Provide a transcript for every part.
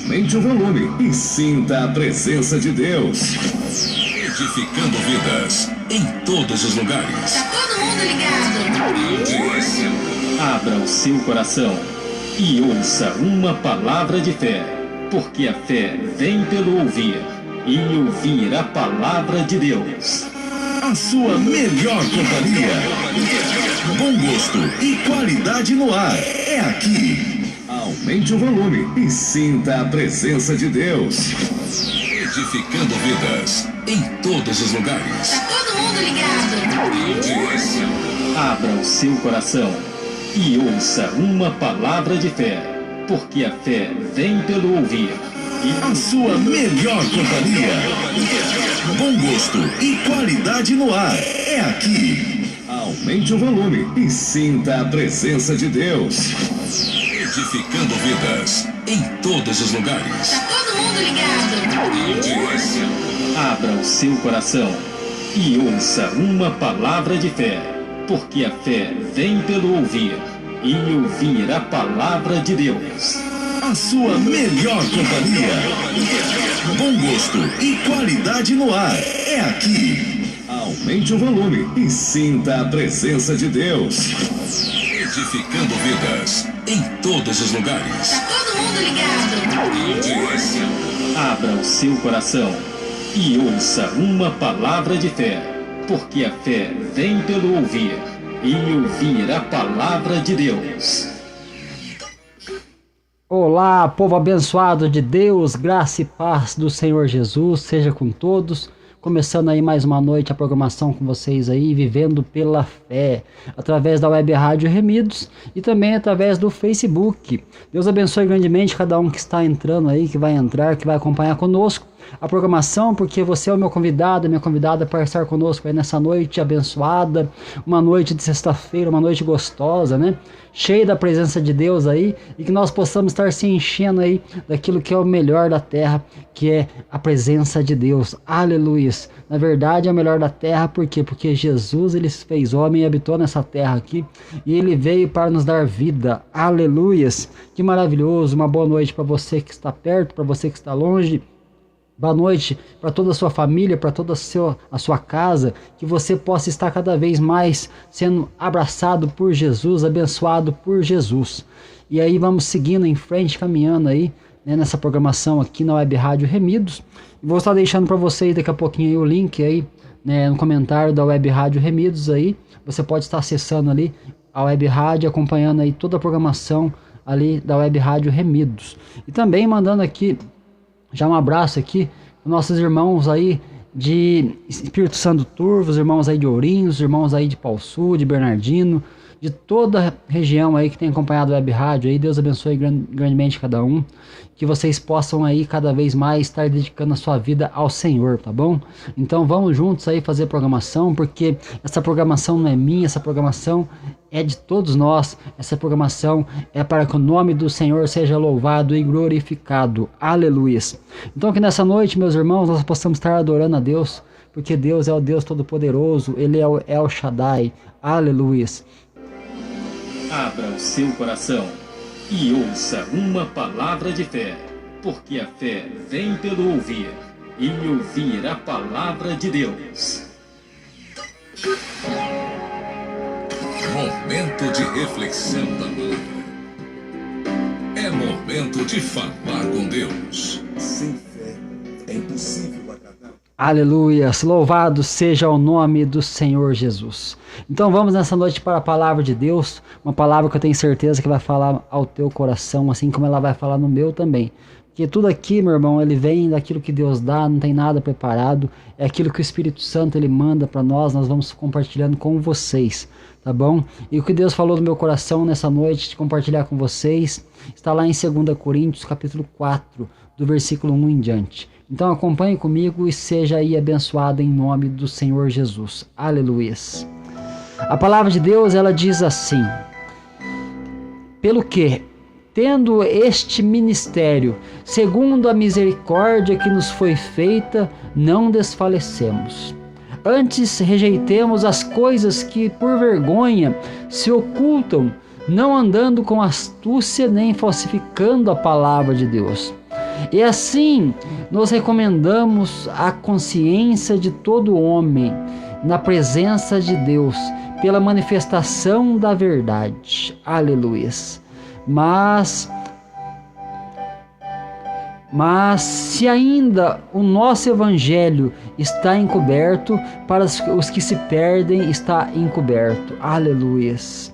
Aumente o volume e sinta a presença de Deus. Edificando vidas em todos os lugares. Tá todo mundo ligado? Abra o seu coração e ouça uma palavra de fé, porque a fé vem pelo ouvir, e ouvir a palavra de Deus. A sua melhor companhia. Bom gosto e qualidade no ar. É aqui. Aumente o volume e sinta a presença de Deus. Edificando vidas em todos os lugares. Tá todo mundo ligado? Abra o seu coração e ouça uma palavra de fé, porque a fé vem pelo ouvir. A sua melhor companhia. Bom gosto e qualidade no ar. É aqui. Aumente o volume e sinta a presença de Deus. Edificando vidas em todos os lugares. Tá todo mundo ligado? Abra o seu coração e ouça uma palavra de fé, porque a fé vem pelo ouvir, e ouvir a palavra de Deus. A sua melhor companhia. Bom gosto e qualidade no ar. É aqui. Aumente o volume e sinta a presença de Deus. Edificando vidas em todos os lugares. Tá todo mundo ligado? Abra o seu coração e ouça uma palavra de fé, porque a fé vem pelo ouvir, e ouvir a palavra de Deus. Olá, povo abençoado de Deus, graça e paz do Senhor Jesus, seja com todos. Começando aí mais uma noite a programação com vocês aí, vivendo pela fé, através da Web Rádio Remidos e também através do Facebook. Deus abençoe grandemente cada um que está entrando aí, que vai entrar, que vai acompanhar conosco a programação, porque você é o meu convidado, minha convidada para estar conosco aí nessa noite abençoada, uma noite de sexta-feira, uma noite gostosa, né? Cheia da presença de Deus aí, e que nós possamos estar se enchendo aí daquilo que é o melhor da terra, que é a presença de Deus. Aleluia! Na verdade é o melhor da terra, por quê? Porque Jesus, ele se fez homem e habitou nessa terra aqui, e ele veio para nos dar vida. Aleluia! Que maravilhoso! Uma boa noite para você que está perto, para você que está longe. Boa noite para toda a sua família, para toda a sua casa, que você possa estar cada vez mais sendo abraçado por Jesus, abençoado por Jesus. E aí vamos seguindo em frente, caminhando aí, né, nessa programação aqui na Web Rádio Remidos. Vou estar deixando para vocês daqui a pouquinho aí o link aí, né, no comentário da Web Rádio Remidos aí. Você pode estar acessando ali a Web Rádio, acompanhando aí toda a programação ali da Web Rádio Remidos. E também mandando aqui já um abraço aqui para nossos irmãos aí de Espírito Santo Turvo, os irmãos aí de Ourinhos, os irmãos aí de Pau Sul, de Bernardino, de toda a região aí que tem acompanhado a Web Rádio aí. Deus abençoe grandemente cada um, que vocês possam aí cada vez mais estar dedicando a sua vida ao Senhor, tá bom? Então vamos juntos aí fazer programação, porque essa programação não é minha, essa programação é de todos nós. Essa programação é para que o nome do Senhor seja louvado e glorificado. Aleluia! Então que nessa noite, meus irmãos, nós possamos estar adorando a Deus, porque Deus é o Deus Todo-Poderoso, Ele é o El Shaddai. Aleluia! Abra o seu coração e ouça uma palavra de fé, porque a fé vem pelo ouvir, e ouvir a palavra de Deus. Momento de reflexão da palavra. É momento de falar com Deus. Sem fé é impossível agradar. Aleluia, louvado seja o nome do Senhor Jesus. Então vamos nessa noite para a palavra de Deus, uma palavra que eu tenho certeza que vai falar ao teu coração, assim como ela vai falar no meu também. Porque tudo aqui, meu irmão, ele vem daquilo que Deus dá, não tem nada preparado, é aquilo que o Espírito Santo ele manda para nós vamos compartilhando com vocês, tá bom? E o que Deus falou no meu coração nessa noite de compartilhar com vocês, está lá em 2 Coríntios capítulo 4, do versículo 1 em diante. Então acompanhe comigo e seja aí abençoado em nome do Senhor Jesus. Aleluia. A palavra de Deus, ela diz assim: pelo que, tendo este ministério, segundo a misericórdia que nos foi feita, não desfalecemos. Antes rejeitemos as coisas que por vergonha se ocultam, não andando com astúcia nem falsificando a palavra de Deus, E assim, nós recomendamos a consciência de todo homem na presença de Deus, pela manifestação da verdade. Aleluias. Mas se ainda o nosso evangelho está encoberto, para os que se perdem está encoberto. Aleluias.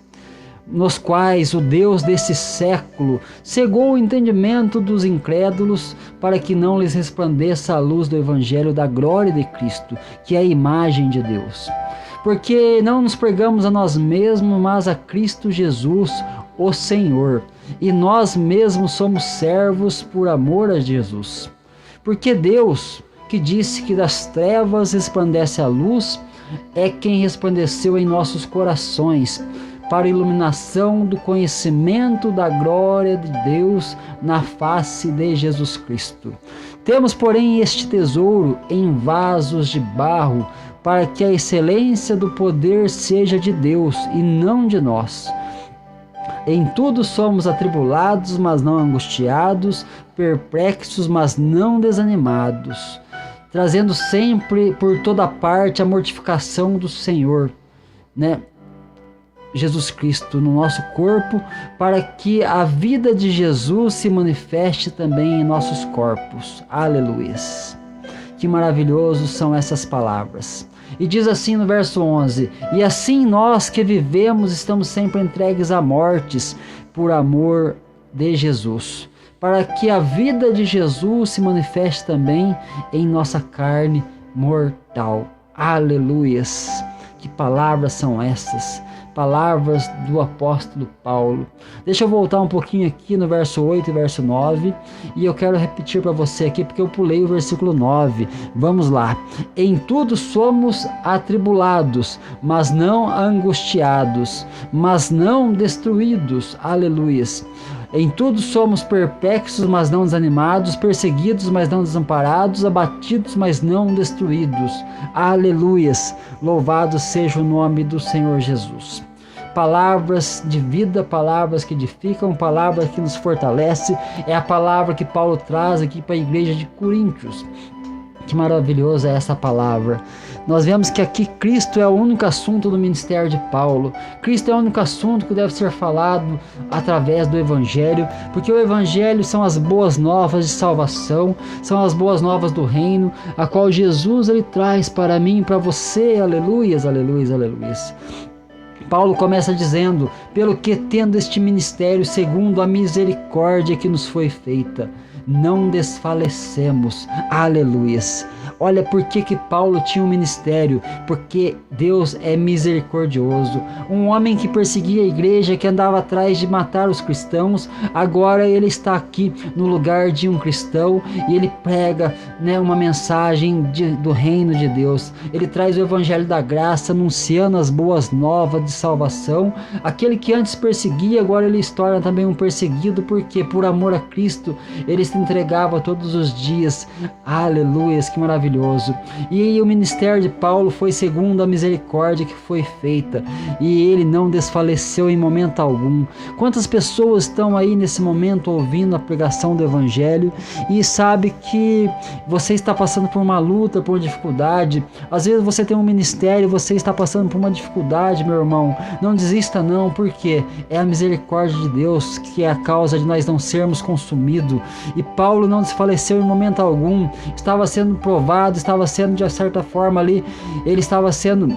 Nos quais o Deus desse século cegou o entendimento dos incrédulos, para que não lhes resplandeça a luz do evangelho da glória de Cristo, que é a imagem de Deus. Porque não nos pregamos a nós mesmos, mas a Cristo Jesus, o Senhor, e nós mesmos somos servos por amor a Jesus. Porque Deus, que disse que das trevas resplandece a luz, é quem resplandeceu em nossos corações, para a iluminação do conhecimento da glória de Deus na face de Jesus Cristo. Temos, porém, este tesouro em vasos de barro, para que a excelência do poder seja de Deus e não de nós. Em tudo somos atribulados, mas não angustiados, perplexos, mas não desanimados, trazendo sempre por toda parte a mortificação do Senhor, Jesus Cristo, no nosso corpo, para que a vida de Jesus se manifeste também em nossos corpos. Aleluias. Que maravilhosos são essas palavras. E diz assim no verso 11: e assim nós que vivemos estamos sempre entregues a mortes por amor de Jesus, para que a vida de Jesus se manifeste também em nossa carne mortal. Aleluias. Que palavras são essas? Palavras do apóstolo Paulo. Deixa eu voltar um pouquinho aqui no verso 8 e verso 9, e eu quero repetir para você aqui, porque eu pulei o versículo 9. Vamos lá. Em tudo somos atribulados, mas não angustiados, mas não destruídos. Aleluias. Em tudo somos perplexos, mas não desanimados, perseguidos, mas não desamparados, abatidos, mas não destruídos. Aleluias! Louvado seja o nome do Senhor Jesus. Palavras de vida, palavras que edificam, palavras que nos fortalecem. É a palavra que Paulo traz aqui para a igreja de Coríntios. Que maravilhosa é essa palavra. Nós vemos que aqui Cristo é o único assunto do ministério de Paulo. Cristo é o único assunto que deve ser falado através do Evangelho, porque o Evangelho são as boas novas de salvação, são as boas novas do reino, a qual Jesus ele traz para mim e para você. Aleluias, aleluias, aleluias. Paulo começa dizendo: pelo que tendo este ministério segundo a misericórdia que nos foi feita, não desfalecemos. Aleluias. Olha por que Paulo tinha um ministério, porque Deus é misericordioso. Um homem que perseguia a igreja, que andava atrás de matar os cristãos, agora ele está aqui no lugar de um cristão e ele prega uma mensagem do reino de Deus. Ele traz o evangelho da graça, anunciando as boas novas de salvação. Aquele que antes perseguia, agora ele se torna também um perseguido, porque por amor a Cristo ele se entregava todos os dias. Aleluias, que maravilhoso. E o ministério de Paulo foi segundo a misericórdia que foi feita, e ele não desfaleceu em momento algum. Quantas pessoas estão aí nesse momento ouvindo a pregação do evangelho e sabe que você está passando por uma luta, por uma dificuldade? Às vezes você tem um ministério, você está passando por uma dificuldade, meu irmão. Não desista não, porque é a misericórdia de Deus que é a causa de nós não sermos consumidos. E Paulo não desfaleceu em momento algum. Estava sendo provado, estava sendo de certa forma ali, ele estava sendo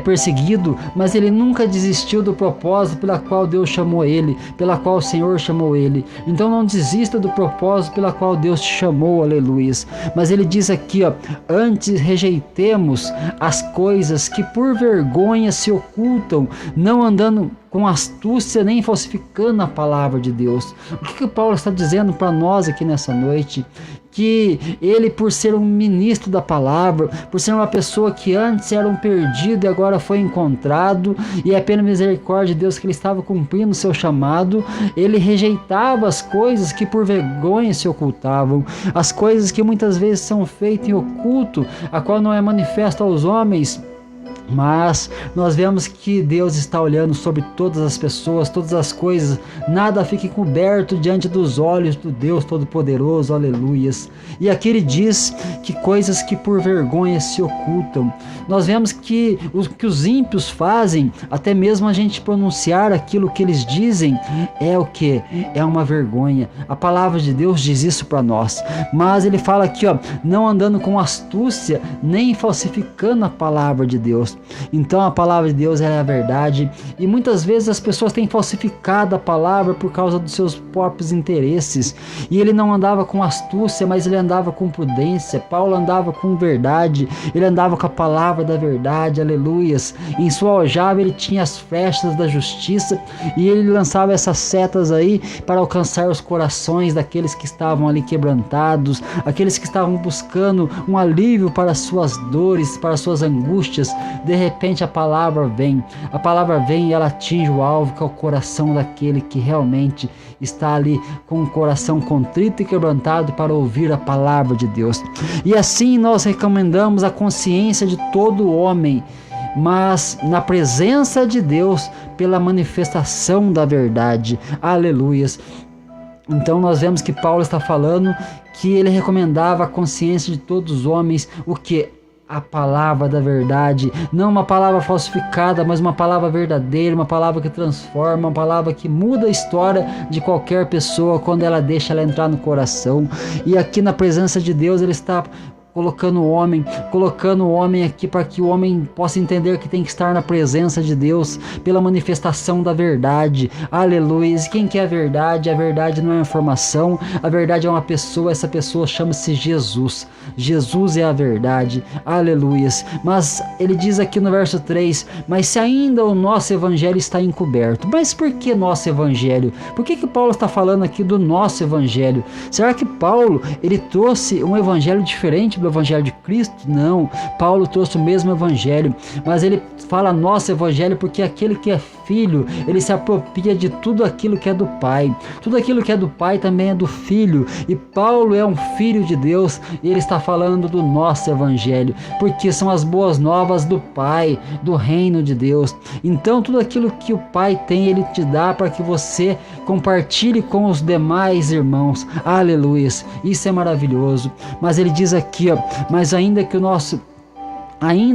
perseguido, mas ele nunca desistiu do propósito pela qual Deus chamou ele, pela qual o Senhor chamou ele. Então não desista do propósito pela qual Deus te chamou, aleluia. Mas ele diz aqui, antes rejeitemos as coisas que por vergonha se ocultam, não andando com astúcia nem falsificando a palavra de Deus. O que Paulo está dizendo para nós aqui nessa noite? Que ele, por ser um ministro da palavra, por ser uma pessoa que antes era um perdido e agora foi encontrado, e é pela misericórdia de Deus que ele estava cumprindo o seu chamado, ele rejeitava as coisas que por vergonha se ocultavam, as coisas que muitas vezes são feitas em oculto, a qual não é manifesta aos homens, Mas nós vemos que Deus está olhando sobre todas as pessoas, todas as coisas, nada fica encoberto diante dos olhos do Deus Todo-Poderoso, aleluias. E aqui ele diz que coisas que por vergonha se ocultam. Nós vemos que o que os ímpios fazem, até mesmo a gente pronunciar aquilo que eles dizem, é o que? É uma vergonha. A palavra de Deus diz isso para nós. Mas ele fala aqui, não andando com astúcia, nem falsificando a palavra de Deus. Então a palavra de Deus é a verdade, e muitas vezes as pessoas têm falsificado a palavra por causa dos seus próprios interesses. E ele não andava com astúcia, mas ele andava com prudência. Paulo andava com verdade, ele andava com a palavra da verdade, aleluias. Em sua aljava ele tinha as flechas da justiça, e ele lançava essas setas aí para alcançar os corações daqueles que estavam ali quebrantados, aqueles que estavam buscando um alívio para as suas dores, para as suas angústias. De repente a palavra vem e ela atinge o alvo, que é o coração daquele que realmente está ali com o coração contrito e quebrantado para ouvir a palavra de Deus. E assim nós recomendamos a consciência de todo homem, mas na presença de Deus, pela manifestação da verdade, aleluias. Então nós vemos que Paulo está falando que ele recomendava a consciência de todos os homens, o que? A palavra da verdade, não uma palavra falsificada, mas uma palavra verdadeira, uma palavra que transforma, uma palavra que muda a história de qualquer pessoa quando ela deixa ela entrar no coração. E aqui na presença de Deus ele está colocando o homem aqui para que o homem possa entender que tem que estar na presença de Deus pela manifestação da verdade, aleluia. E quem que é a verdade? A verdade não é informação, a verdade é uma pessoa, essa pessoa chama-se Jesus. Jesus é a verdade, aleluias. Mas ele diz aqui no verso 3, mas se ainda o nosso evangelho está encoberto. Mas por que nosso evangelho? Por que Paulo está falando aqui do nosso evangelho? Será que Paulo ele trouxe um evangelho diferente do evangelho de Cristo? Não, Paulo trouxe o mesmo evangelho, mas ele fala nosso evangelho porque aquele que é filho, ele se apropria de tudo aquilo que é do Pai. Tudo aquilo que é do Pai também é do Filho, e Paulo é um filho de Deus, e ele está falando do nosso evangelho, porque são as boas novas do Pai, do reino de Deus. Então tudo aquilo que o Pai tem, ele te dá para que você compartilhe com os demais irmãos, aleluia. Isso é maravilhoso. Mas ele diz aqui, mas ainda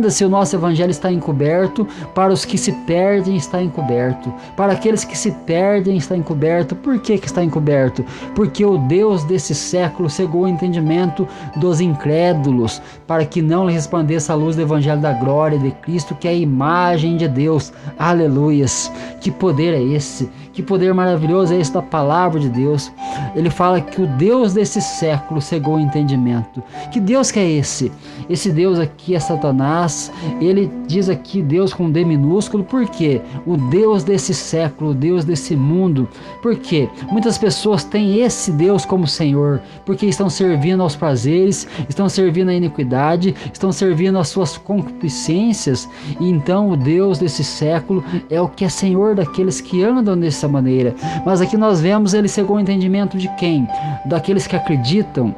se o nosso evangelho está encoberto, para os que se perdem está encoberto, para aqueles que se perdem está encoberto. Por que está encoberto? Porque o Deus desse século cegou o entendimento dos incrédulos, para que não lhe resplandeça a luz do evangelho da glória de Cristo, que é a imagem de Deus, aleluias. Que poder é esse? Que poder maravilhoso é esse da palavra de Deus? Ele fala que o Deus desse século cegou o entendimento. Que Deus que é esse? Esse Deus aqui é Satanás. Ele diz aqui Deus com D minúsculo. Por quê? O Deus desse século, o Deus desse mundo. Por quê? Muitas pessoas têm esse Deus como Senhor, porque estão servindo aos prazeres, estão servindo à iniquidade, estão servindo às suas concupiscências. E então o Deus desse século é o que é Senhor daqueles que andam dessa maneira. Mas aqui nós vemos ele cegou o entendimento de quem? Daqueles que acreditam,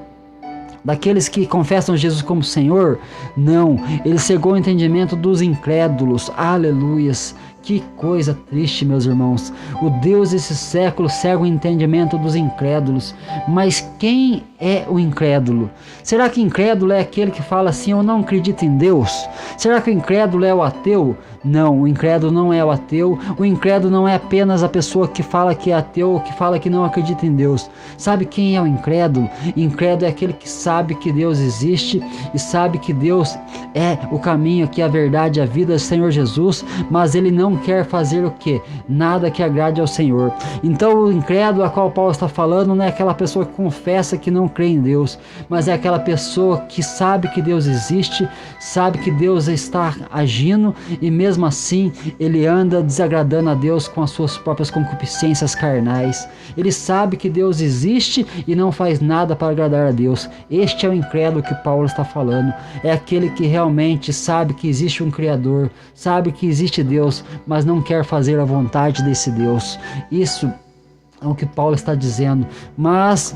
daqueles que confessam Jesus como Senhor? Não, ele cegou o entendimento dos incrédulos, aleluias. Que coisa triste, meus irmãos. O Deus desse século cega o entendimento dos incrédulos. Mas quem é o incrédulo? Será que incrédulo é aquele que fala assim, eu não acredito em Deus? Será que o incrédulo é o ateu? Não, o incrédulo não é o ateu. O incrédulo não é apenas a pessoa que fala que é ateu ou que fala que não acredita em Deus. Sabe quem é o incrédulo? Incrédulo é aquele que sabe que Deus existe e sabe que Deus é o caminho, que é a verdade, a vida do Senhor Jesus, mas ele não quer fazer o quê? Nada que agrade ao Senhor. Então o incrédulo a qual Paulo está falando não é aquela pessoa que confessa que não crê em Deus, mas é aquela pessoa que sabe que Deus existe, sabe que Deus está agindo e mesmo assim ele anda desagradando a Deus com as suas próprias concupiscências carnais. Ele sabe que Deus existe e não faz nada para agradar a Deus. Este é o incrédulo que Paulo está falando. É aquele que realmente sabe que existe um Criador, sabe que existe Deus, mas não quer fazer a vontade desse Deus. Isso é o que Paulo está dizendo. Mas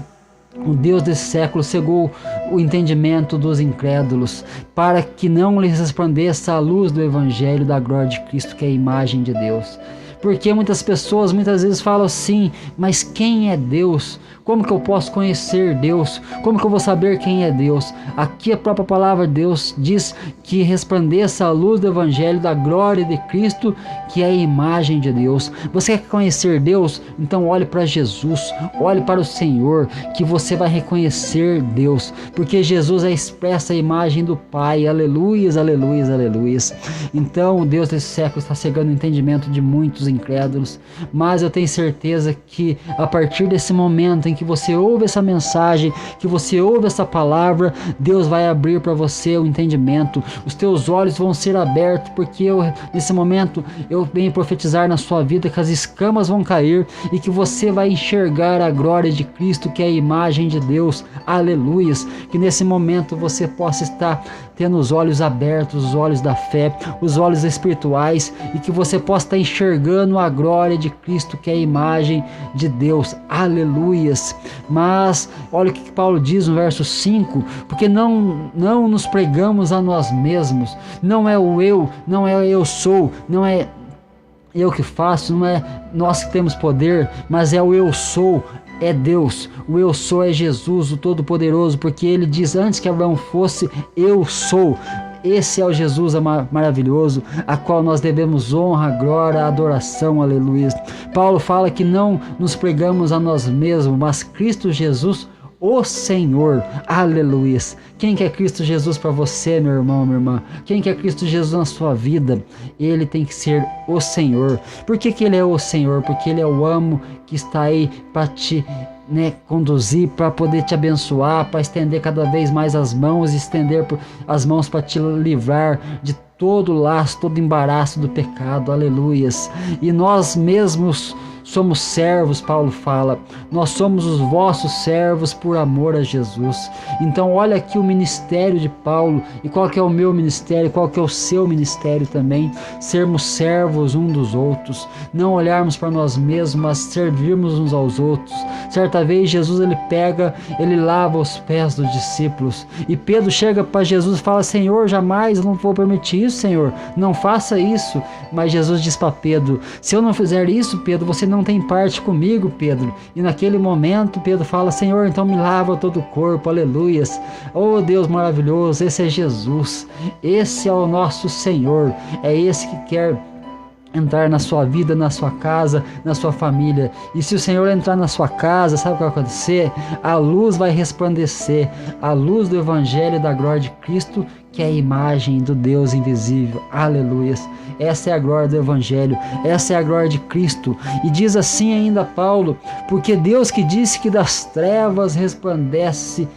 O Deus desse século cegou o entendimento dos incrédulos, para que não lhes resplandeça a luz do Evangelho da glória de Cristo, que é a imagem de Deus. Porque muitas pessoas muitas vezes falam assim: mas quem é Deus? Como que eu posso conhecer Deus? Como que eu vou saber quem é Deus? Aqui a própria palavra de Deus diz que resplandeça a luz do Evangelho da glória de Cristo, que é a imagem de Deus. Você quer conhecer Deus? Então olhe para Jesus, olhe para o Senhor, que você vai reconhecer Deus, porque Jesus é expressa a imagem do Pai. Aleluias, aleluias, aleluias. Então o Deus desse século está cegando o entendimento de muitos incrédulos, mas eu tenho certeza que a partir desse momento em que você ouve essa mensagem, que você ouve essa palavra, Deus vai abrir para você o entendimento, os teus olhos vão ser abertos, porque nesse momento eu venho profetizar na sua vida que as escamas vão cair e que você vai enxergar a glória de Cristo, que é a imagem de Deus. Aleluias, que nesse momento você possa estar tendo os olhos abertos, os olhos da fé, os olhos espirituais, e que você possa estar enxergando a glória de Cristo, que é a imagem de Deus. Aleluias. Mas olha o que Paulo diz no verso 5: porque não nos pregamos a nós mesmos, não é o eu, não é eu sou, não é eu que faço, não é nós que temos poder, mas é o eu sou, é Deus. O eu sou é Jesus, o Todo-Poderoso, porque ele diz: antes que Abraão fosse, eu sou. Esse é o Jesus maravilhoso, a qual nós devemos honra, glória, adoração. Aleluia. Paulo fala que não nos pregamos a nós mesmos, mas Cristo Jesus, o Senhor. Aleluia. Quem quer Cristo Jesus para você, meu irmão, minha irmã? Quem quer Cristo Jesus na sua vida? Ele tem que ser o Senhor. Por que ele é o Senhor? Porque ele é o amo que está aí para te conduzir, para poder te abençoar, para estender cada vez mais as mãos, estender as mãos para te livrar de todo laço, todo embaraço do pecado. Aleluias. E nós mesmos somos servos, Paulo fala, nós somos os vossos servos por amor a Jesus. Então olha aqui o ministério de Paulo, e qual que é o meu ministério, qual que é o seu ministério também: sermos servos uns dos outros, não olharmos para nós mesmos, mas servirmos uns aos outros. Certa vez Jesus ele lava os pés dos discípulos, e Pedro chega para Jesus e fala: Senhor, jamais eu não vou permitir isso, Senhor, não faça isso. Mas Jesus diz para Pedro: se eu não fizer isso, Pedro, você não tem parte comigo, Pedro. E naquele momento Pedro fala: Senhor, então me lava todo o corpo. Aleluias. Oh Deus maravilhoso, esse é Jesus, esse é o nosso Senhor, é esse que quer entrar na sua vida, na sua casa, na sua família. E se o Senhor entrar na sua casa, sabe o que vai acontecer? A luz vai resplandecer, a luz do Evangelho da glória de Cristo, que é a imagem do Deus invisível. Aleluias. Essa é a glória do Evangelho, essa é a glória de Cristo. E diz assim ainda Paulo: porque Deus que disse que das trevas resplandecesse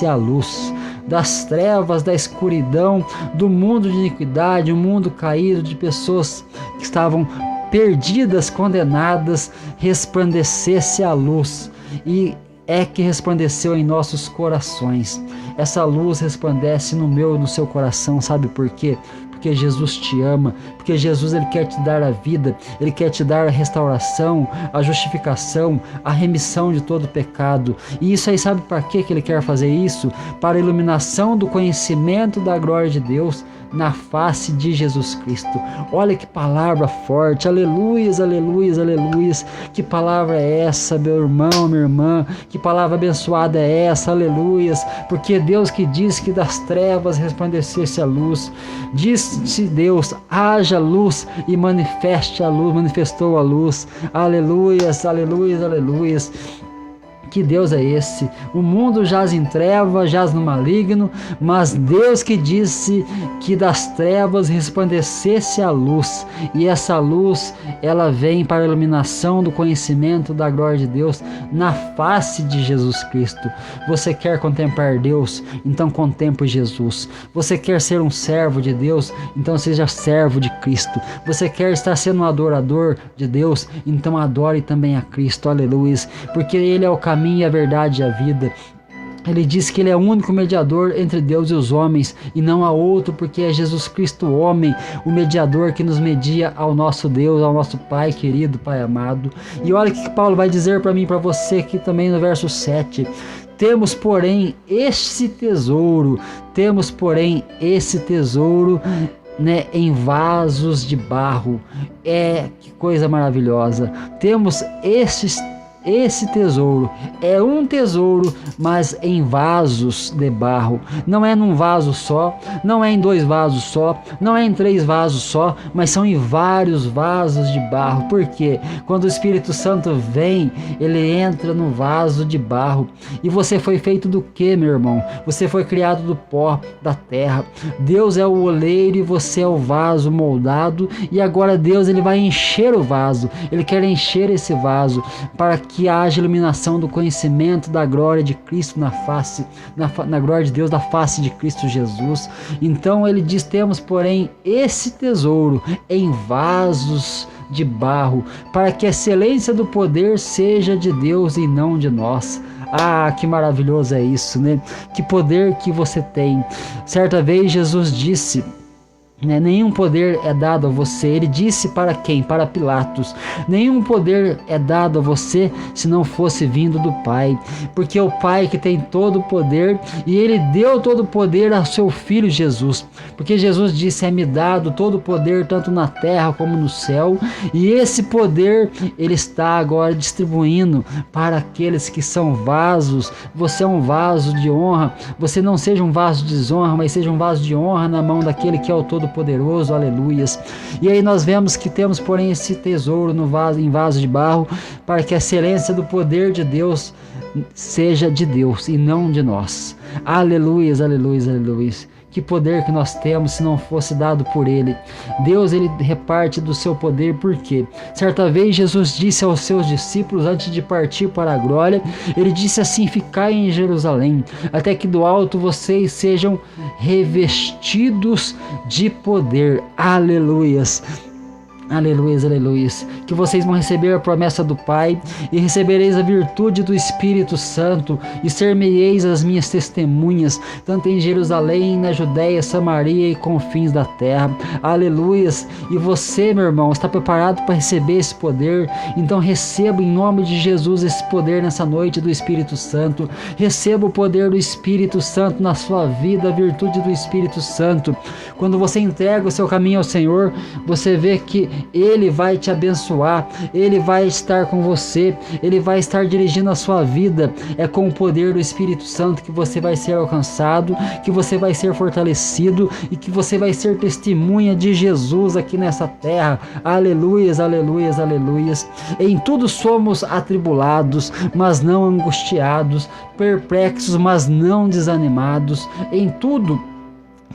a luz, das trevas, da escuridão, do mundo de iniquidade, um mundo caído, de pessoas que estavam perdidas, condenadas, resplandecesse a luz. E é que resplandeceu em nossos corações. Essa luz resplandece no meu e no seu coração. Sabe por quê? Porque Jesus te ama, porque Jesus ele quer te dar a vida, ele quer te dar a restauração, a justificação, a remissão de todo pecado. E isso aí, sabe para que ele quer fazer isso? Para a iluminação do conhecimento da glória de Deus na face de Jesus Cristo. Olha que palavra forte. Aleluias, aleluias, aleluias. Que palavra é essa, meu irmão, minha irmã? Que palavra abençoada é essa? Aleluias. Porque Deus que diz que das trevas resplandecesse a luz, disse Deus: haja luz, e manifeste a luz, manifestou a luz. Aleluias, aleluias, aleluias. Que Deus é esse? O mundo jaz em trevas, jaz no maligno, mas Deus que disse que das trevas resplandecesse a luz, e essa luz ela vem para a iluminação do conhecimento da glória de Deus na face de Jesus Cristo. Você quer contemplar Deus? Então contemple Jesus. Você quer ser um servo de Deus? Então seja servo de Cristo. Você quer estar sendo um adorador de Deus? Então adore também a Cristo. Aleluia. Porque Ele é o caminho, a verdade e a vida. Ele diz que ele é o único mediador entre Deus e os homens, e não há outro, porque é Jesus Cristo, homem, o mediador que nos media ao nosso Deus, ao nosso Pai querido, Pai amado. E olha o que Paulo vai dizer para mim e para você aqui também no verso 7. Temos, porém, esse tesouro, né, em vasos de barro. Que coisa maravilhosa. Temos esse tesouro, é um tesouro, mas em vasos de barro. Não é num vaso só, não é em 2 vasos só, não é em 3 vasos só, mas são em vários vasos de barro. Por quê? Quando o Espírito Santo vem, ele entra no vaso de barro. E você foi feito do quê, meu irmão? Você foi criado do pó da terra. Deus é o oleiro e você é o vaso moldado. E agora Deus, ele vai encher o vaso. Ele quer encher esse vaso para que haja iluminação do conhecimento da glória de Cristo na glória de Deus, da face de Cristo Jesus. Então ele diz: temos, porém, esse tesouro em vasos de barro, para que a excelência do poder seja de Deus e não de nós. Ah, que maravilhoso é isso, né? Que poder que você tem. Certa vez Jesus disse: nenhum poder é dado a você. Ele disse para quem? Para Pilatos. Nenhum poder é dado a você se não fosse vindo do Pai, porque é o Pai que tem todo o poder, e ele deu todo o poder ao seu Filho Jesus, porque Jesus disse: é-me dado todo o poder, tanto na terra como no céu. E esse poder ele está agora distribuindo para aqueles que são vasos. Você é um vaso de honra. Você não seja um vaso de desonra, mas seja um vaso de honra na mão daquele que é o Todo-Poderoso, aleluias. E aí nós vemos que temos, porém, esse tesouro em vaso de barro, para que a excelência do poder de Deus seja de Deus e não de nós. Aleluias, aleluias, aleluias. Que poder que nós temos se não fosse dado por Ele. Deus, ele reparte do seu poder. Por quê? Certa vez Jesus disse aos seus discípulos, antes de partir para a glória, ele disse assim: ficai em Jerusalém, até que do alto vocês sejam revestidos de poder. Aleluias. Aleluias, aleluias. Que vocês vão receber a promessa do Pai, e recebereis a virtude do Espírito Santo, e ser-me-eis as minhas testemunhas, tanto em Jerusalém, na Judéia, Samaria e confins da terra. Aleluias. E você, meu irmão, está preparado para receber esse poder? Então receba em nome de Jesus esse poder nessa noite do Espírito Santo. Receba o poder do Espírito Santo na sua vida, a virtude do Espírito Santo. Quando você entrega o seu caminho ao Senhor, você vê que Ele vai te abençoar, Ele vai estar com você, Ele vai estar dirigindo a sua vida. É com o poder do Espírito Santo que você vai ser alcançado, que você vai ser fortalecido e que você vai ser testemunha de Jesus aqui nessa terra. Aleluias, aleluias, aleluias. Em tudo somos atribulados, mas não angustiados, perplexos, mas não desanimados. Em tudo,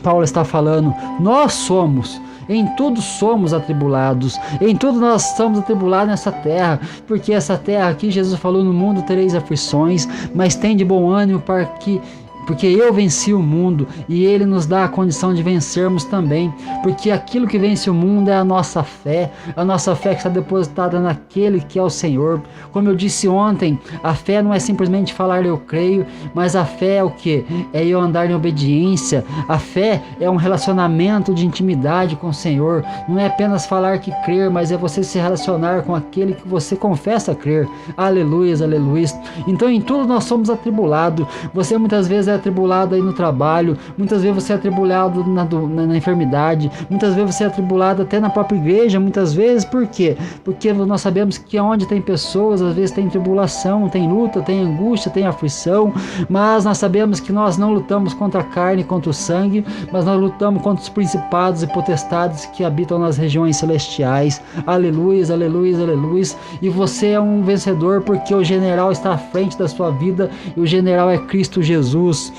Paulo está falando, nós somos. Em tudo somos atribulados, em tudo nós estamos atribulados nessa terra, porque essa terra aqui, Jesus falou: no mundo tereis aflições, mas tem de bom ânimo, porque eu venci o mundo, e Ele nos dá a condição de vencermos também, porque aquilo que vence o mundo é a nossa fé que está depositada naquele que é o Senhor. Como eu disse ontem, a fé não é simplesmente falar eu creio, mas a fé é o que? É eu andar em obediência. A fé é um relacionamento de intimidade com o Senhor, não é apenas falar que crer, mas é você se relacionar com aquele que você confessa crer. Aleluias, aleluias. Então em tudo nós somos atribulados. Você muitas vezes é atribulado aí no trabalho, muitas vezes você é atribulado na enfermidade, muitas vezes você é atribulado até na própria igreja, muitas vezes. Por quê? Porque nós sabemos que onde tem pessoas, às vezes tem tribulação, tem luta, tem angústia, tem aflição, mas nós sabemos que nós não lutamos contra a carne, contra o sangue, mas nós lutamos contra os principados e potestades que habitam nas regiões celestiais. Aleluias, aleluias, aleluias. E você é um vencedor, porque o general está à frente da sua vida, e o general é Cristo Jesus.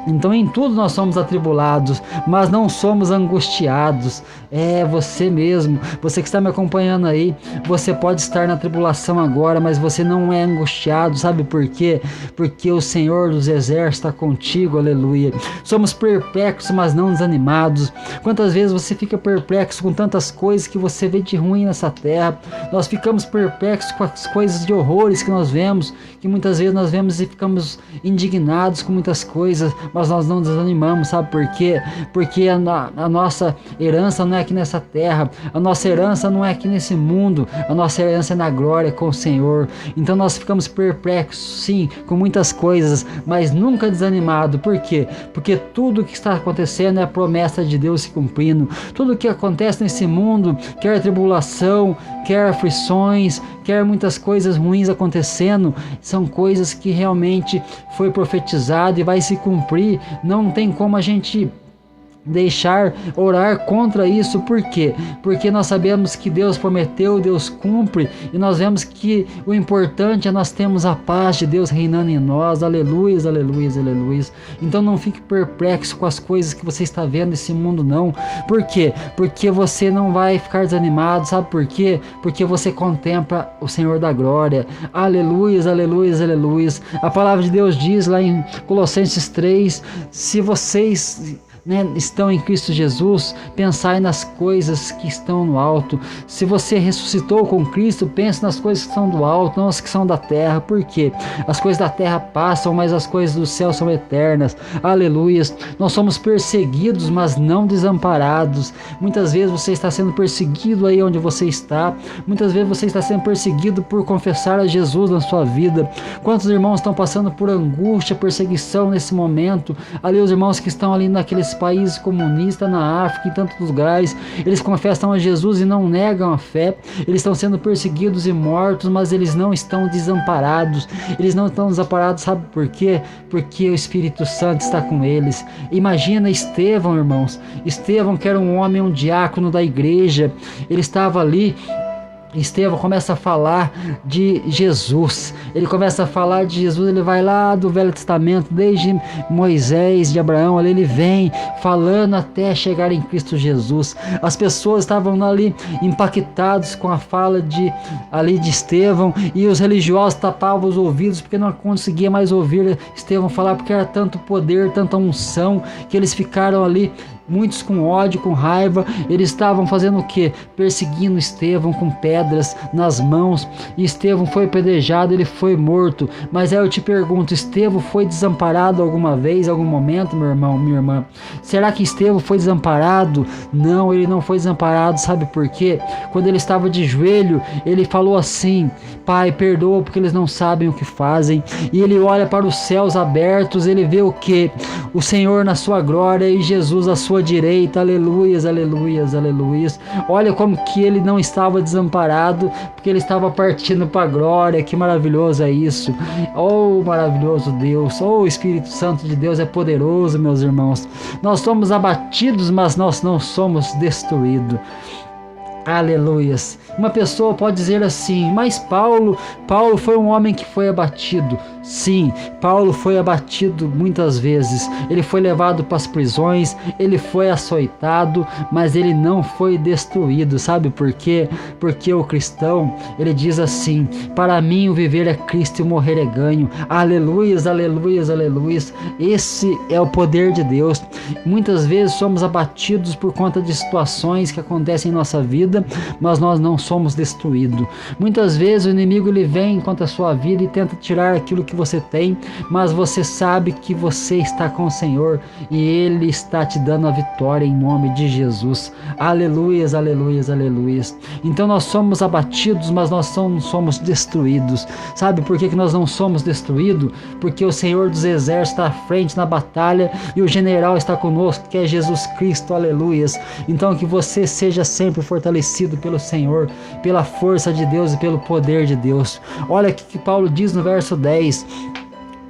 Então em tudo nós somos atribulados, mas não somos angustiados. É você mesmo, você que está me acompanhando aí, você pode estar na tribulação agora, mas você não é angustiado, sabe por quê? Porque o Senhor dos Exércitos está contigo, aleluia. Somos perplexos, mas não desanimados. Quantas vezes você fica perplexo com tantas coisas que você vê de ruim nessa terra? Nós ficamos perplexos com as coisas de horrores que nós vemos, que muitas vezes nós vemos e ficamos indignados com muitas coisas, mas nós não desanimamos, sabe por quê? Porque a nossa herança não é aqui nessa terra, a nossa herança não é aqui nesse mundo, a nossa herança é na glória com o Senhor. Então nós ficamos perplexos, sim, com muitas coisas, mas nunca desanimado. Por quê? Porque tudo que está acontecendo é a promessa de Deus se cumprindo. Tudo que acontece nesse mundo, quer tribulação, quer aflições, quer muitas coisas ruins acontecendo, são coisas que realmente foi profetizado e vai se cumprir. Não tem como a gente deixar orar contra isso. Por quê? Porque nós sabemos que Deus prometeu, Deus cumpre, e nós vemos que o importante é nós termos a paz de Deus reinando em nós. Aleluias, aleluias, aleluias. Então não fique perplexo com as coisas que você está vendo nesse mundo, não. Por quê? Porque você não vai ficar desanimado. Sabe por quê? Porque você contempla o Senhor da glória. Aleluias, aleluias, aleluias. A palavra de Deus diz lá em Colossenses 3, se vocês estão em Cristo Jesus, pensai nas coisas que estão no alto. Se você ressuscitou com Cristo, pense nas coisas que são do alto, não as que são da terra. Por quê? As coisas da terra passam, mas as coisas do céu são eternas. Aleluias. Nós somos perseguidos, mas não desamparados. Muitas vezes você está sendo perseguido aí onde você está. Muitas vezes você está sendo perseguido por confessar a Jesus na sua vida. Quantos irmãos estão passando por angústia, perseguição nesse momento? Ali os irmãos que estão ali naqueles países comunistas, na África, em tantos lugares, eles confessam a Jesus e não negam a fé. Eles estão sendo perseguidos e mortos, mas eles não estão desamparados. Eles não estão desamparados, sabe por quê? Porque o Espírito Santo está com eles. Imagina Estevão, irmãos. Estevão, que era um homem, um diácono da igreja, ele estava ali. Estevão começa a falar de Jesus, ele começa a falar de Jesus, ele vai lá do Velho Testamento, desde Moisés, de Abraão, ali ele vem falando até chegar em Cristo Jesus. As pessoas estavam ali impactados com a fala de Estevão, e os religiosos tapavam os ouvidos porque não conseguia mais ouvir Estevão falar, porque era tanto poder, tanta unção, que eles ficaram ali, muitos com ódio, com raiva. Eles estavam fazendo o quê? Perseguindo Estevão com pedras nas mãos, e Estevão foi apedrejado, ele foi morto. Mas aí eu te pergunto, Estevão foi desamparado alguma vez, algum momento, meu irmão, minha irmã? Será que Estevão foi desamparado? Não, ele não foi desamparado. Sabe por quê? Quando ele estava de joelho, ele falou assim: Pai, perdoa porque eles não sabem o que fazem. E ele olha para os céus abertos, ele vê o quê? O Senhor na sua glória e Jesus à sua direita. Aleluias, aleluias, aleluias. Olha como que ele não estava desamparado, porque ele estava partindo para a glória. Que maravilhoso é isso. Oh, maravilhoso Deus. Oh, Espírito Santo de Deus é poderoso, meus irmãos. Nós somos abatidos, mas nós não somos destruídos. Aleluias. Uma pessoa pode dizer assim: mas Paulo foi um homem que foi abatido. Sim, Paulo foi abatido muitas vezes. Ele foi levado para as prisões, ele foi açoitado, mas ele não foi destruído. Sabe por quê? Porque o cristão, ele diz assim: para mim o viver é Cristo e o morrer é ganho. Aleluias, aleluias, aleluias. Esse é o poder de Deus. Muitas vezes somos abatidos por conta de situações que acontecem em nossa vida, mas nós não somos destruídos. Muitas vezes o inimigo ele vem contra a sua vida e tenta tirar aquilo que você tem, mas você sabe que você está com o Senhor e Ele está te dando a vitória em nome de Jesus. Aleluias, aleluias, aleluias. Então nós somos abatidos, mas nós não somos destruídos. Sabe por que nós não somos destruídos? Porque o Senhor dos Exércitos está à frente na batalha e o general está conosco, que é Jesus Cristo. Aleluias. Então que você seja sempre fortalecido pelo Senhor, pela força de Deus e pelo poder de Deus. Olha o que Paulo diz no verso 10: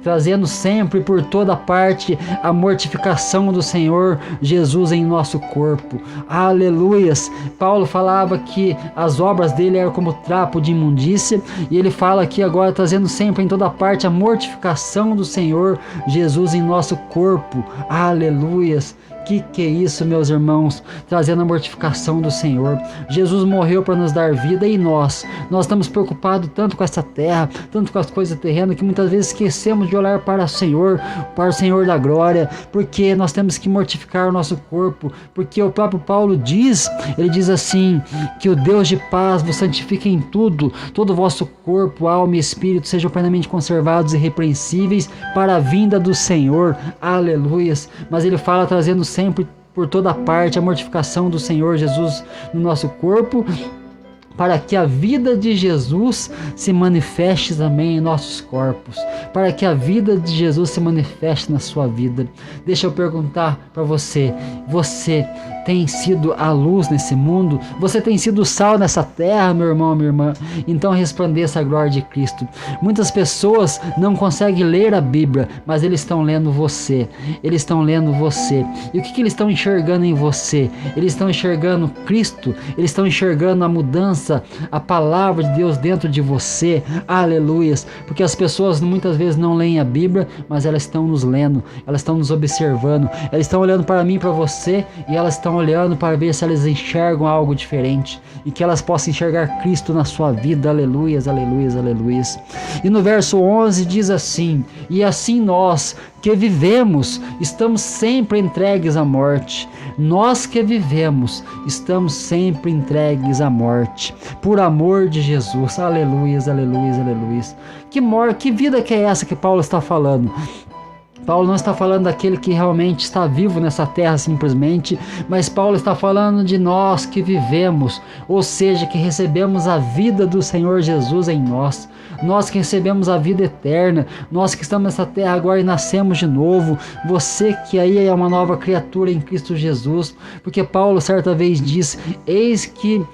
trazendo sempre por toda parte a mortificação do Senhor Jesus em nosso corpo. Aleluias! Paulo falava que as obras dele eram como trapo de imundícia, e ele fala aqui agora trazendo sempre em toda parte a mortificação do Senhor Jesus em nosso corpo. Aleluias! Que é isso, meus irmãos? Trazendo a mortificação do Senhor. Jesus morreu para nos dar vida, e nós estamos preocupados tanto com essa terra, tanto com as coisas terrenas, que muitas vezes esquecemos de olhar para o Senhor da glória, porque nós temos que mortificar o nosso corpo, porque o próprio Paulo diz, ele diz assim, que o Deus de paz vos santifique em tudo, todo o vosso corpo, alma e espírito sejam plenamente conservados e irrepreensíveis para a vinda do Senhor. Aleluias! Mas ele fala trazendo sempre por toda parte a mortificação do Senhor Jesus no nosso corpo, para que a vida de Jesus se manifeste também em nossos corpos, para que a vida de Jesus se manifeste na sua vida. Deixa eu perguntar para você, você tem sido a luz nesse mundo? Você tem sido o sal nessa terra, meu irmão, minha irmã? Então resplandeça a glória de Cristo. Muitas pessoas não conseguem ler a Bíblia, mas eles estão lendo você. Eles estão lendo você. E o que eles estão enxergando em você? Eles estão enxergando Cristo, eles estão enxergando a mudança, a palavra de Deus dentro de você. Aleluias! Porque as pessoas muitas vezes não leem a Bíblia, mas elas estão nos lendo, elas estão nos observando, elas estão olhando para mim, para você, e elas estão olhando para ver se elas enxergam algo diferente, e que elas possam enxergar Cristo na sua vida. Aleluias, aleluias, aleluias. E no verso 11 diz assim: e assim nós que vivemos estamos sempre entregues à morte. Nós que vivemos estamos sempre entregues à morte, por amor de Jesus. Aleluias, aleluias, aleluias. Que vida que é essa que Paulo está falando? Paulo não está falando daquele que realmente está vivo nessa terra simplesmente, mas Paulo está falando de nós que vivemos, ou seja, que recebemos a vida do Senhor Jesus em nós. Nós que recebemos a vida eterna, nós que estamos nessa terra agora e nascemos de novo, você que aí é uma nova criatura em Cristo Jesus, porque Paulo certa vez diz, eis que,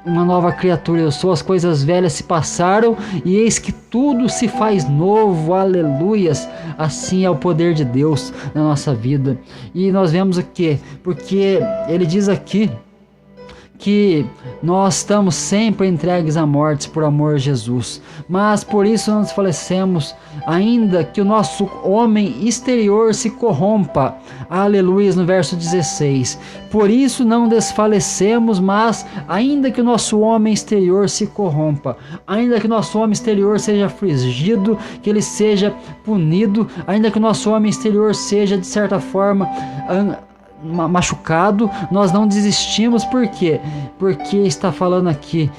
uma nova criatura eu sou, as coisas velhas se passaram e eis que tudo se faz novo. Aleluias! Assim é o poder de Deus na nossa vida. E nós vemos o quê? Porque ele diz aqui que nós estamos sempre entregues à morte por amor a Jesus, mas por isso não desfalecemos, ainda que o nosso homem exterior se corrompa. Aleluia, no verso 16, por isso não desfalecemos, mas ainda que o nosso homem exterior se corrompa, ainda que o nosso homem exterior seja afligido, que ele seja punido, ainda que o nosso homem exterior seja de certa forma machucado, nós não desistimos. Por quê? Porque está falando aqui,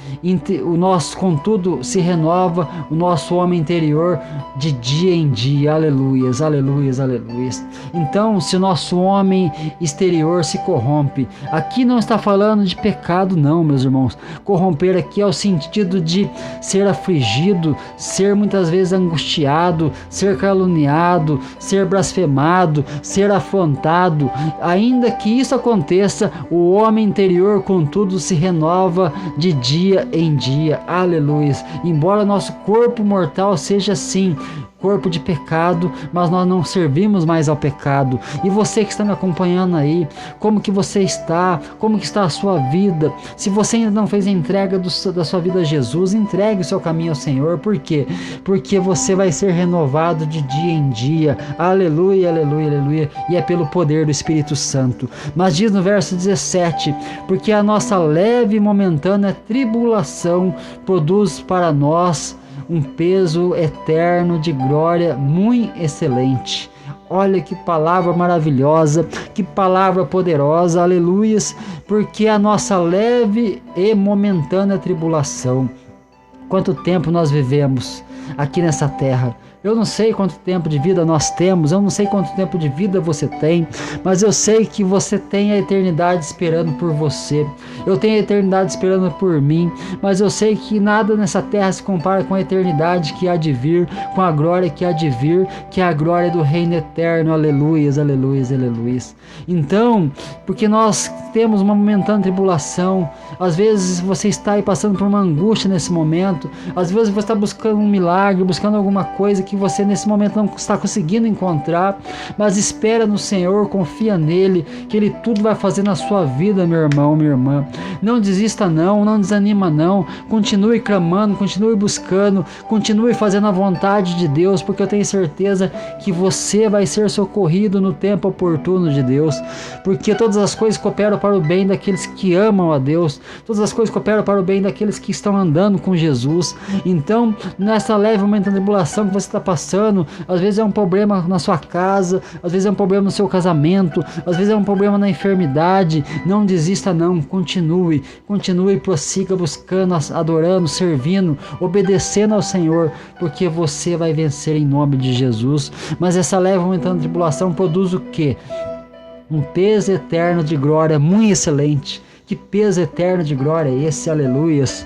o nosso, contudo, se renova o nosso homem interior de dia em dia. Aleluias, aleluias, aleluias. Então, se o nosso homem exterior se corrompe, aqui não está falando de pecado não, meus irmãos. Corromper aqui é o sentido de ser afligido, ser muitas vezes angustiado, ser caluniado, ser blasfemado, ser afrontado. Ainda que isso aconteça, o homem interior, contudo, se renova de dia em dia. Aleluia. Embora nosso corpo mortal seja assim, corpo de pecado, mas nós não servimos mais ao pecado. E você que está me acompanhando aí, como que você está? Como que está a sua vida? Se você ainda não fez a entrega da sua vida a Jesus, entregue o seu caminho ao Senhor. Por quê? Porque você vai ser renovado de dia em dia. Aleluia, aleluia, aleluia. E é pelo poder do Espírito Santo. Mas diz no verso 17, porque a nossa leve e momentânea tribulação produz para nós um peso eterno de glória muito excelente. Olha que palavra maravilhosa, que palavra poderosa, aleluias, porque a nossa leve e momentânea tribulação. Quanto tempo nós vivemos aqui nessa terra? Eu não sei quanto tempo de vida nós temos, eu não sei quanto tempo de vida você tem, mas eu sei que você tem a eternidade esperando por você. Eu tenho a eternidade esperando por mim, mas eu sei que nada nessa terra se compara com a eternidade que há de vir, com a glória que há de vir, que é a glória do reino eterno. Aleluias, aleluias, aleluias. Então, porque nós temos uma momentânea tribulação, às vezes você está aí passando por uma angústia nesse momento, às vezes você está buscando um milagre, buscando alguma coisa que você nesse momento não está conseguindo encontrar, mas espera no Senhor, confia nele, que ele tudo vai fazer na sua vida, meu irmão, minha irmã. Não desista não, não desanima não, continue clamando, continue buscando, continue fazendo a vontade de Deus, porque eu tenho certeza que você vai ser socorrido no tempo oportuno de Deus, porque todas as coisas cooperam para o bem daqueles que amam a Deus, todas as coisas cooperam para o bem daqueles que estão andando com Jesus. Então, nessa leve momento de tribulação que você está passando, às vezes é um problema na sua casa, às vezes é um problema no seu casamento, às vezes é um problema na enfermidade, não desista não, continue, prossiga buscando, adorando, servindo, obedecendo ao Senhor, porque você vai vencer em nome de Jesus. Mas essa leve momento de tribulação produz o quê? Um peso eterno de glória muito excelente. Que peso eterno de glória é esse? Aleluias!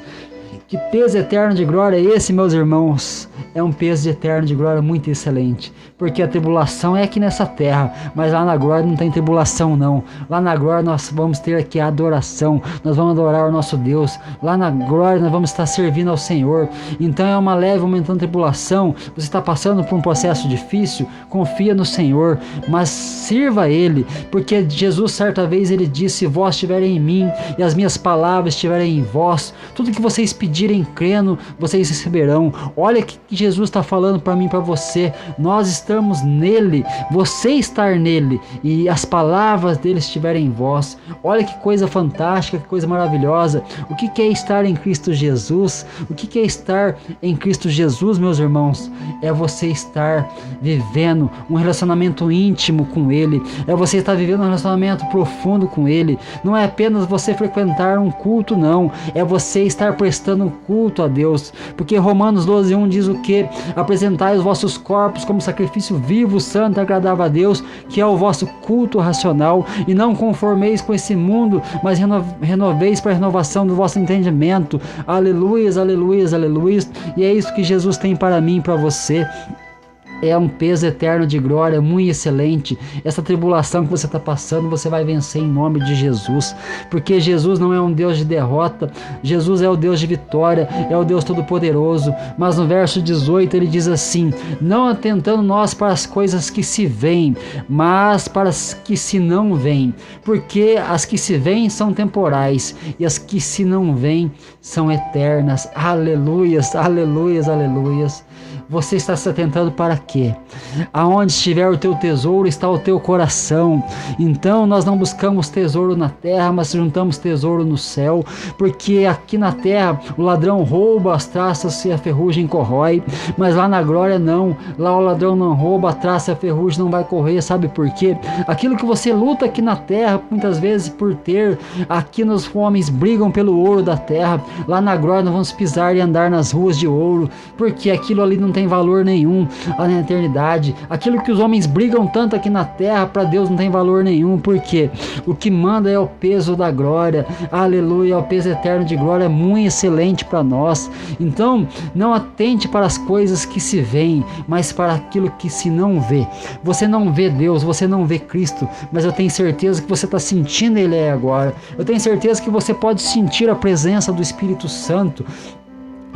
Que peso eterno de glória é esse, meus irmãos? É um peso eterno de glória muito excelente, porque a tribulação é aqui nessa terra, mas lá na glória não tem tribulação não. Lá na glória nós vamos ter aqui a adoração, nós vamos adorar o nosso Deus. Lá na glória nós vamos estar servindo ao Senhor. Então é uma leve aumentando tribulação, você está passando por um processo difícil, confia no Senhor, mas sirva a Ele, porque Jesus certa vez Ele disse: se vós estiverem em mim e as minhas palavras estiverem em vós, tudo que vocês pedirem crendo, vocês receberão. Olha que Jesus está falando para mim, para você. Nós estamos nele, você estar nele e as palavras dele estiverem em vós. Olha que coisa fantástica, que coisa maravilhosa. O que é estar em Cristo Jesus? O que é estar em Cristo Jesus, meus irmãos? É você estar vivendo um relacionamento íntimo com ele, é você estar vivendo um relacionamento profundo com ele. Não é apenas você frequentar um culto, não, é você estar prestando um culto a Deus, porque Romanos 12:1 diz o que? Apresentai os vossos corpos como sacrifício vivo, santo e agradável a Deus, que é o vosso culto racional, e não conformeis com esse mundo, mas renoveis para a renovação do vosso entendimento. Aleluias, aleluias, aleluias. E é isso que Jesus tem para mim e para você. É um peso eterno de glória muito excelente. Essa tribulação que você está passando, você vai vencer em nome de Jesus, porque Jesus não é um Deus de derrota, Jesus é o Deus de vitória, é o Deus Todo-Poderoso. Mas no verso 18 ele diz assim: não atentando nós para as coisas que se veem, mas para as que se não veem, porque as que se veem são temporais e as que se não veem são eternas. Aleluias, aleluias, aleluias. Você está se atentando para quê? Aonde estiver o teu tesouro, está o teu coração. Então nós não buscamos tesouro na terra, mas juntamos tesouro no céu, porque aqui na terra o ladrão rouba, as traças e a ferrugem corrói, mas lá na glória não. Lá o ladrão não rouba, a traça e a ferrugem não vai correr. Sabe por quê? Aquilo que você luta aqui na terra, muitas vezes por ter, aqui nos homens brigam pelo ouro da terra. Lá na glória nós vamos pisar e andar nas ruas de ouro, porque aquilo ali não tem valor nenhum na eternidade. Aquilo que os homens brigam tanto aqui na terra, para Deus não tem valor nenhum, porque o que manda é o peso da glória. Aleluia, o peso eterno de glória é muito excelente para nós. Então não atente para as coisas que se veem, mas para aquilo que se não vê. Você não vê Deus, você não vê Cristo, mas eu tenho certeza que você está sentindo Ele aí agora. Eu tenho certeza que você pode sentir a presença do Espírito Santo,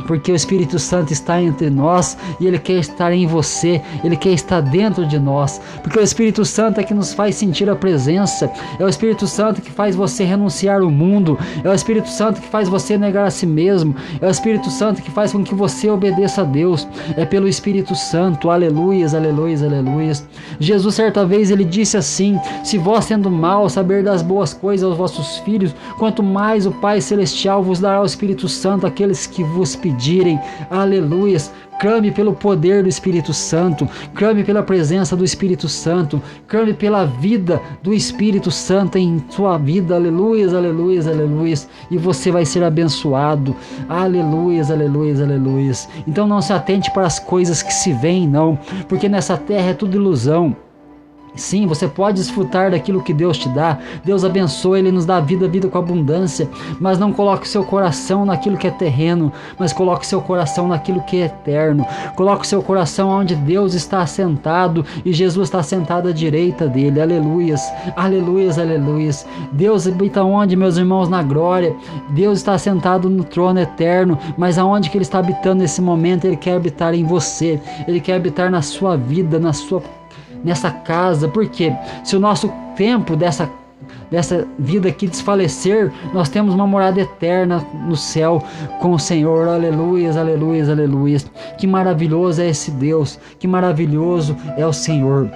porque o Espírito Santo está entre nós e Ele quer estar em você, Ele quer estar dentro de nós, porque o Espírito Santo é que nos faz sentir a presença, é o Espírito Santo que faz você renunciar ao mundo, é o Espírito Santo que faz você negar a si mesmo, é o Espírito Santo que faz com que você obedeça a Deus, é pelo Espírito Santo. Aleluias, aleluias, aleluias. Jesus certa vez Ele disse assim: se vós sendo mal saber das boas coisas aos vossos filhos, quanto mais o Pai Celestial vos dará o Espírito Santo àqueles que vos pedirem. Aleluias. Clame pelo poder do Espírito Santo, clame pela presença do Espírito Santo, clame pela vida do Espírito Santo em sua vida. Aleluias, aleluias, aleluias. E você vai ser abençoado. Aleluias, aleluias, aleluias. Então não se atente para as coisas que se veem, não, porque nessa terra é tudo ilusão. Sim, você pode desfrutar daquilo que Deus te dá. Deus abençoa, Ele nos dá vida com abundância. Mas não coloque seu coração naquilo que é terreno, mas coloque seu coração naquilo que é eterno. Coloque seu coração onde Deus está assentado e Jesus está sentado à direita dele. Aleluias, aleluias, aleluias. Deus habita onde, meus irmãos? Na glória. Deus está sentado no trono eterno, mas aonde que Ele está habitando nesse momento? Ele quer habitar em você. Ele quer habitar na sua vida, nessa casa. Porque se o nosso tempo dessa vida aqui desfalecer, nós temos uma morada eterna no céu com o Senhor. Aleluias, aleluias, aleluias. Que maravilhoso é esse Deus, que maravilhoso é o Senhor.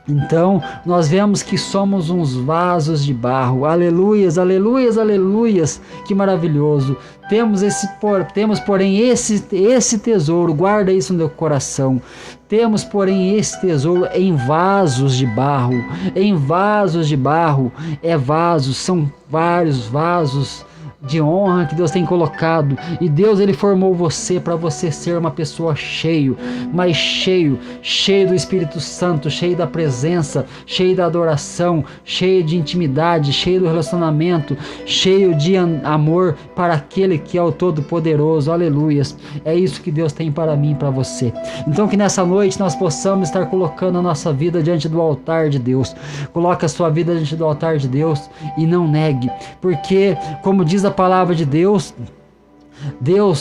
Então, nós vemos que somos uns vasos de barro. Aleluias, aleluias, aleluias. Que maravilhoso. Temos, porém, esse tesouro. Guarda isso no teu coração. Temos, porém, esse tesouro em vasos de barro. Em vasos de barro. São vários vasos de honra que Deus tem colocado, e Deus, Ele formou você para você ser uma pessoa cheio do Espírito Santo, cheio da presença, cheio da adoração, cheio de intimidade, cheio do relacionamento, cheio de amor para aquele que é o Todo-Poderoso. Aleluias, é isso que Deus tem para mim e para você. Então que nessa noite nós possamos estar colocando a nossa vida diante do altar de Deus. Coloque a sua vida diante do altar de Deus e não negue, porque, como diz a palavra de Deus,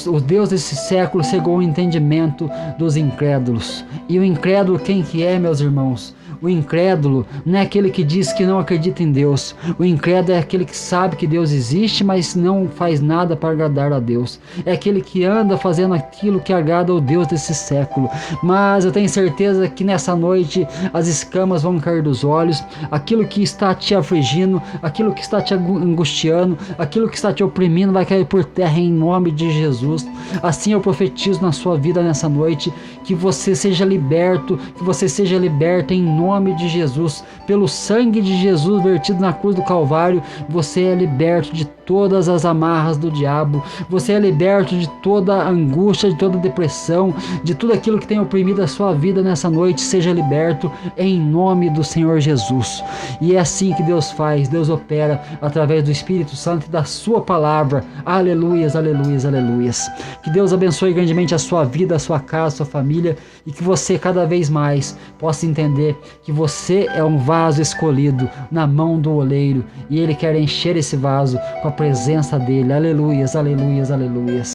o Deus desse século cegou o entendimento dos incrédulos. E o incrédulo quem que é, meus irmãos? O incrédulo não é aquele que diz que não acredita em Deus. O incrédulo é aquele que sabe que Deus existe, mas não faz nada para agradar a Deus. É aquele que anda fazendo aquilo que agrada ao Deus desse século. Mas eu tenho certeza que nessa noite as escamas vão cair dos olhos. Aquilo que está te afligindo, aquilo que está te angustiando, aquilo que está te oprimindo vai cair por terra em nome de Jesus. Assim eu profetizo na sua vida nessa noite, que você seja liberto, que você seja liberta em nome de Jesus. Pelo sangue de Jesus vertido na cruz do Calvário, você é liberto de todas as amarras do diabo. Você é liberto de toda angústia, de toda depressão, de tudo aquilo que tem oprimido a sua vida nessa noite. Seja liberto em nome do Senhor Jesus. E é assim que Deus faz. Deus opera através do Espírito Santo e da sua palavra. Aleluias, aleluias, aleluias. Que Deus abençoe grandemente a sua vida, a sua casa, a sua família, e que você cada vez mais possa entender que você é um vaso escolhido na mão do oleiro, e Ele quer encher esse vaso com a presença dEle. Aleluias, aleluias, aleluias.